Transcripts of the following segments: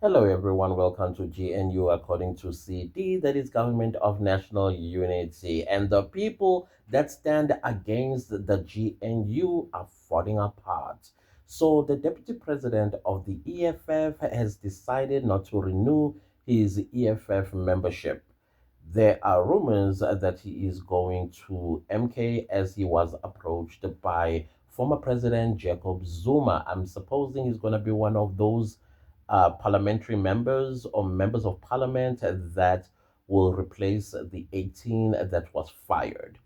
Hello, everyone. Welcome to GNU according to CD, that is Government of National Unity. And the people that stand against the GNU are falling apart. So, the Deputy President of the EFF has decided not to renew his EFF membership. There are rumors that he is going to MK as he was approached by former President Jacob Zuma. I'm supposing he's going to be one of those parliamentary members or members of parliament that will replace the 18 that was fired.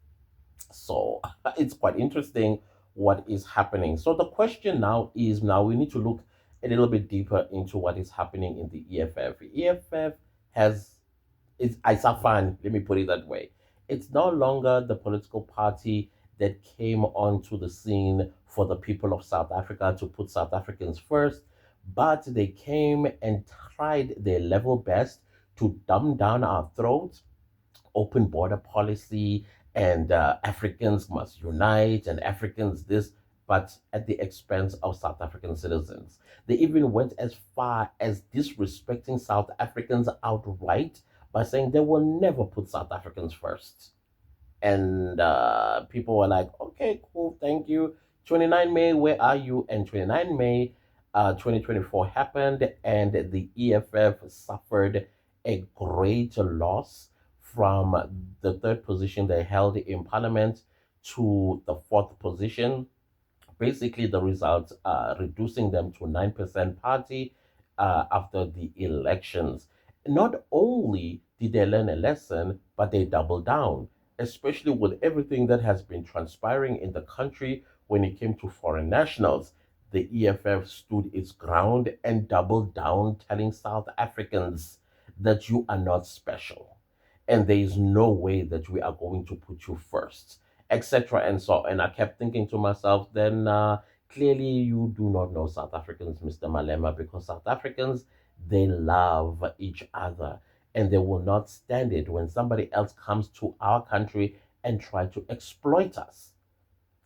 So it's quite interesting what is happening. So the question now we need to look a little bit deeper into what is happening in the EFF. EFF has it's Isafan, let me put it that way. It's no longer the political party that came onto the scene for the people of South Africa to put South Africans first, but they came and tried their level best to dumb down our throats, open border policy, and Africans must unite, and Africans this, but at the expense of South African citizens. They even went as far as disrespecting South Africans outright by saying they will never put South Africans first. And people were like, okay, cool, thank you. 29 May, where are you? And 29 May 2024 happened, and the EFF suffered a great loss from the third position they held in parliament to the fourth position. Basically, the results are reducing them to 9% party after the elections. Not only did they learn a lesson, but they doubled down, especially with everything that has been transpiring in the country when it came to foreign nationals. The EFF stood its ground and doubled down, telling South Africans that you are not special. And there is no way that we are going to put you first, etc. And so, and I kept thinking to myself, then clearly you do not know South Africans, Mr. Malema, because South Africans, they love each other and they will not stand it when somebody else comes to our country and try to exploit us,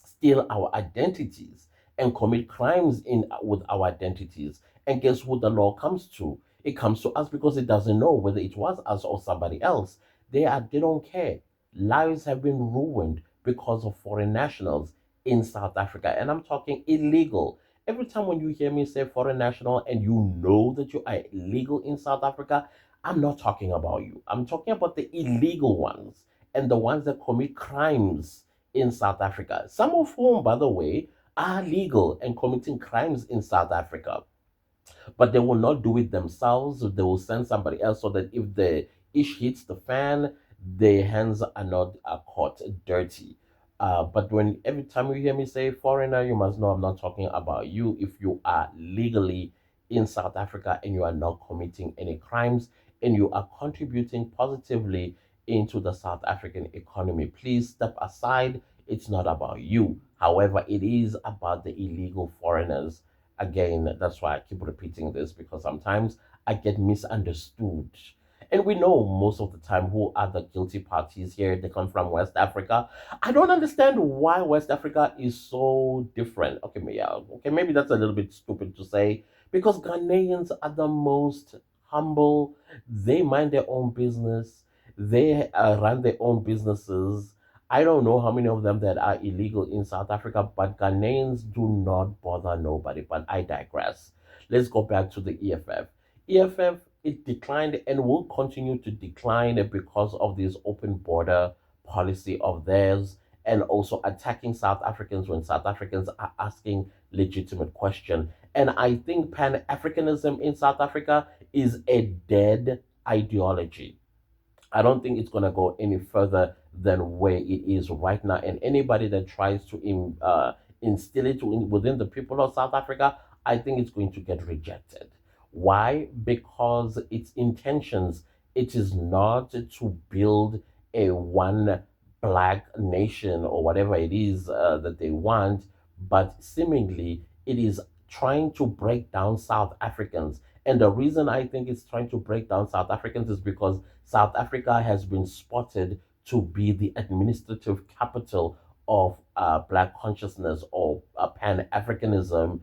steal our identities, and commit crimes in with our identities. And guess who the law comes to? It comes to us because it doesn't know whether it was us or somebody else. They don't care. Lives have been ruined because of foreign nationals in South Africa. And I'm talking illegal. Every time when you hear me say foreign national and you know that you are illegal in South Africa, I'm not talking about you. I'm talking about the illegal ones and the ones that commit crimes in South Africa. Some of whom, by the way, are legal and committing crimes in South Africa, but they will not do it themselves. They will send somebody else so that if the ish hits the fan, their hands are not caught dirty. But when every time you hear me say foreigner, you must know I'm not talking about you if you are legally in South Africa and you are not committing any crimes and you are contributing positively into the South African economy. Please step aside. It's not about you. However, it is about the illegal foreigners. Again, that's why I keep repeating this because sometimes I get misunderstood. And we know most of the time who are the guilty parties here. They come from West Africa. I don't understand why West Africa is so different. Okay, yeah, okay, maybe that's a little bit stupid to say because Ghanaians are the most humble. They mind their own business. They run their own businesses. I don't know how many of them that are illegal in South Africa, but Ghanaians do not bother nobody. But I digress. Let's go back to the EFF. EFF, it declined and will continue to decline because of this open border policy of theirs and also attacking South Africans when South Africans are asking legitimate questions. And I think Pan Africanism in South Africa is a dead ideology. I don't think it's going to go any further than where it is right now. And anybody that tries to instill it within the people of South Africa, I think it's going to get rejected. Why? Because its intentions, it is not to build a one black nation or whatever it is that they want, but seemingly it is trying to break down South Africans. And the reason I think it's trying to break down South Africans is because South Africa has been spotted to be the administrative capital of Black consciousness or Pan Africanism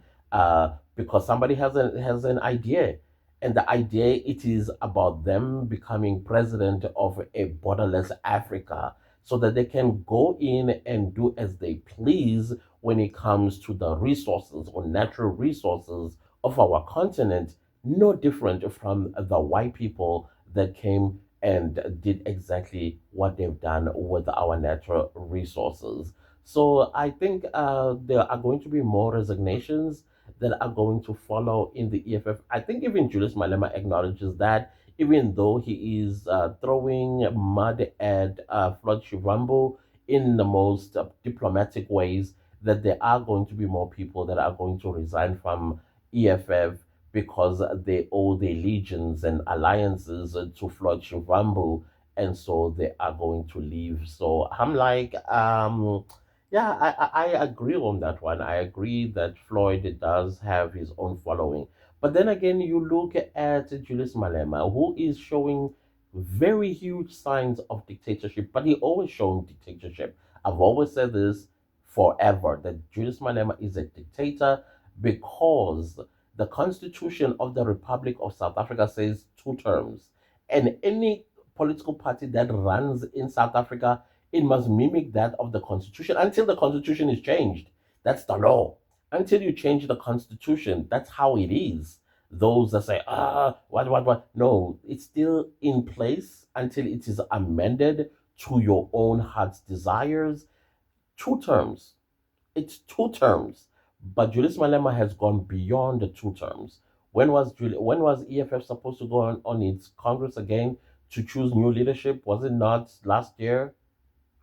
because somebody has an idea. And the idea it is about them becoming president of a borderless Africa so that they can go in and do as they please when it comes to the resources or natural resources of our continent, no different from the white people that came and did exactly what they've done with our natural resources. So I think there are going to be more resignations that are going to follow in the EFF. I think even Julius Malema acknowledges that, even though he is throwing mud at Floyd Shivambu in the most diplomatic ways, that there are going to be more people that are going to resign from EFF because they owe their legions and alliances to Floyd Shivambu, and so they are going to leave. So I'm like, yeah, I agree on that one. I agree that Floyd does have his own following. But then again, you look at Julius Malema, who is showing very huge signs of dictatorship, but he always shown dictatorship. I've always said this forever that Julius Malema is a dictator because the Constitution of the Republic of South Africa says 2 terms. And any political party that runs in South Africa, it must mimic that of the Constitution until the Constitution is changed. That's the law. Until you change the Constitution, that's how it is. Those that say, what? No, it's still in place until it is amended to your own heart's desires. 2 terms. It's 2 terms. But Julius Malema has gone beyond the 2 terms. When was EFF supposed to go on its Congress again to choose new leadership? Was it not last year?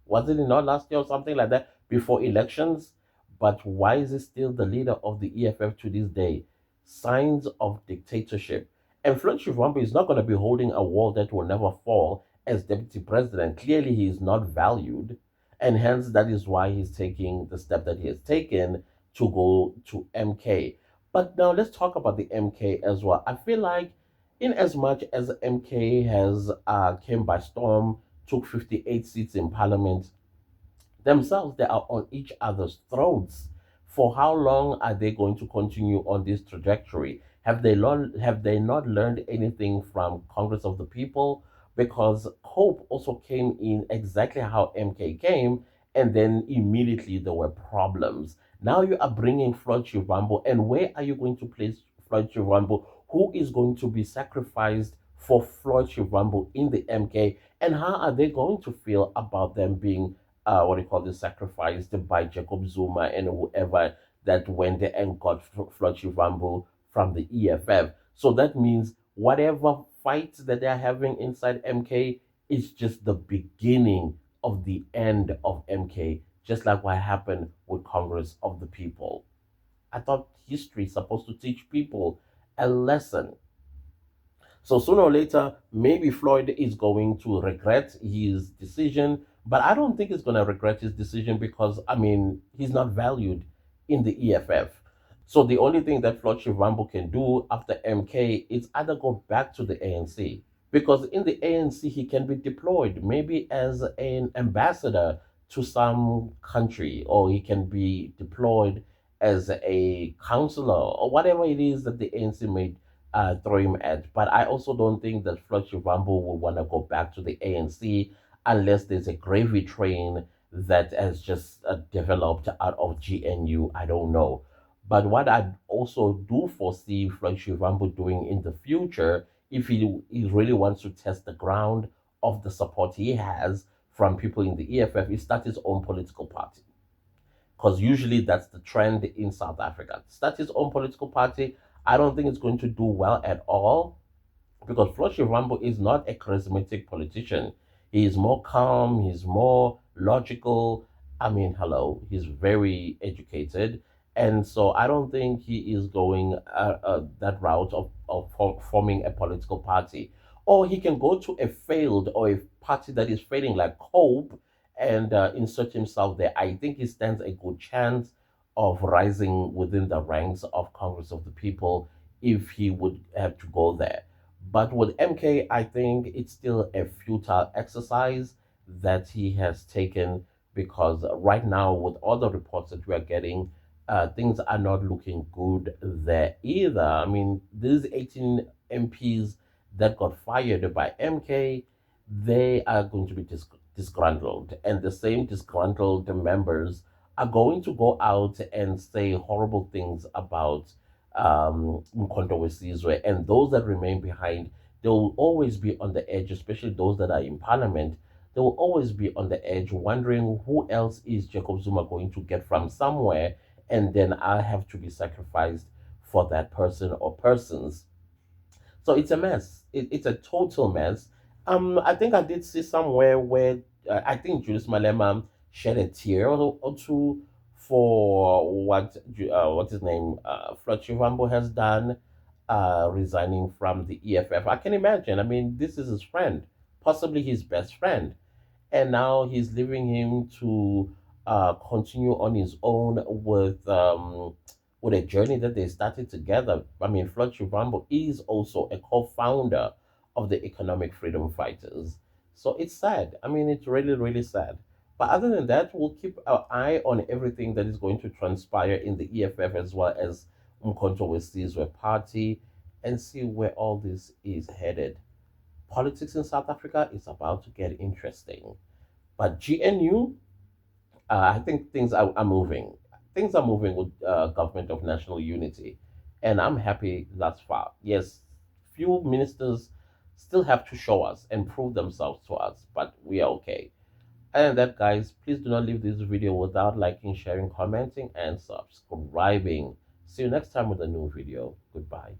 Was it not last year or something like that before elections? But why is he still the leader of the EFF to this day? Signs of dictatorship. And Floyd Shivambu is not going to be holding a wall that will never fall as deputy president. Clearly, he is not valued. And hence, that is why he's taking the step that he has taken to go to MK. But now let's talk about the MK as well. I feel like, in as much as MK has came by storm, took 58 seats in parliament, themselves they are on each other's throats. For how long are they going to continue on this trajectory? Have they not learned anything from Congress of the People? Because Hope also came in exactly how MK came, and then immediately there were problems. Now you are bringing Floyd Shivambu, and where are you going to place Floyd Shivambu? Who is going to be sacrificed for Floyd Shivambu in the MK? And how are they going to feel about them being what do you call this, sacrificed by Jacob Zuma and whoever that went there and got Floyd Shivambu from the EFF? So that means whatever fights that they're having inside MK is just the beginning of the end of MK, just like what happened with Congress of the People. I thought history is supposed to teach people a lesson. So sooner or later, maybe Floyd is going to regret his decision, but I don't think he's going to regret his decision because, I mean, he's not valued in the EFF. So the only thing that Floyd Shivambu can do after MK is either go back to the ANC, because in the ANC he can be deployed maybe as an ambassador to some country, or he can be deployed as a counselor or whatever it is that the ANC may throw him at. But I also don't think that Floyd Shivambu will want to go back to the ANC unless there's a gravy train that has just developed out of GNU. I don't know. But what I also do foresee Floyd Shivambu doing in the future, if he really wants to test the ground of the support he has from people in the EFF, is start his own political party, because usually that's the trend in South Africa. Start his own political party. I don't think it's going to do well at all because Floyd Shivambu is not a charismatic politician. He is more calm, he's more logical. I mean, hello, he's very educated. And so I don't think he is going that route of forming a political party. Or he can go to a failed or a party that is failing, like Hope, and insert himself there. I think he stands a good chance of rising within the ranks of Congress of the People if he would have to go there. But with MK, I think it's still a futile exercise that he has taken, because right now, with all the reports that we are getting, things are not looking good there either. I mean, these MPs that got fired by MK, they are going to be disgruntled. And the same disgruntled members are going to go out and say horrible things about Mkhonto Wesizwe. And those that remain behind, they will always be on the edge, especially those that are in parliament. They will always be on the edge, wondering who else is Jacob Zuma going to get from somewhere, and then I have to be sacrificed for that person or persons. So it's a mess. It's a total mess. I think I did see somewhere where I think Julius Malema shed a tear or two for what his name Floyd Shivambu has done, resigning from the EFF. I can imagine. I mean, this is his friend, possibly his best friend, and now he's leaving him to continue on his own with a journey that they started together. I mean, Floyd Shivambu is also a co-founder of the Economic Freedom Fighters, so it's sad. I mean, it's really really sad. But other than that, we'll keep our eye on everything that is going to transpire in the EFF as well as Mkhonto Wesizwe party, and see where all this is headed. Politics in South Africa is about to get interesting. But GNU, I think things are moving. Things are moving with government of national unity, and I'm happy thus far. Yes, few ministers still have to show us and prove themselves to us, but we are okay. And that, guys, please do not leave this video without liking, sharing, commenting, and subscribing. See you next time with a new video. Goodbye.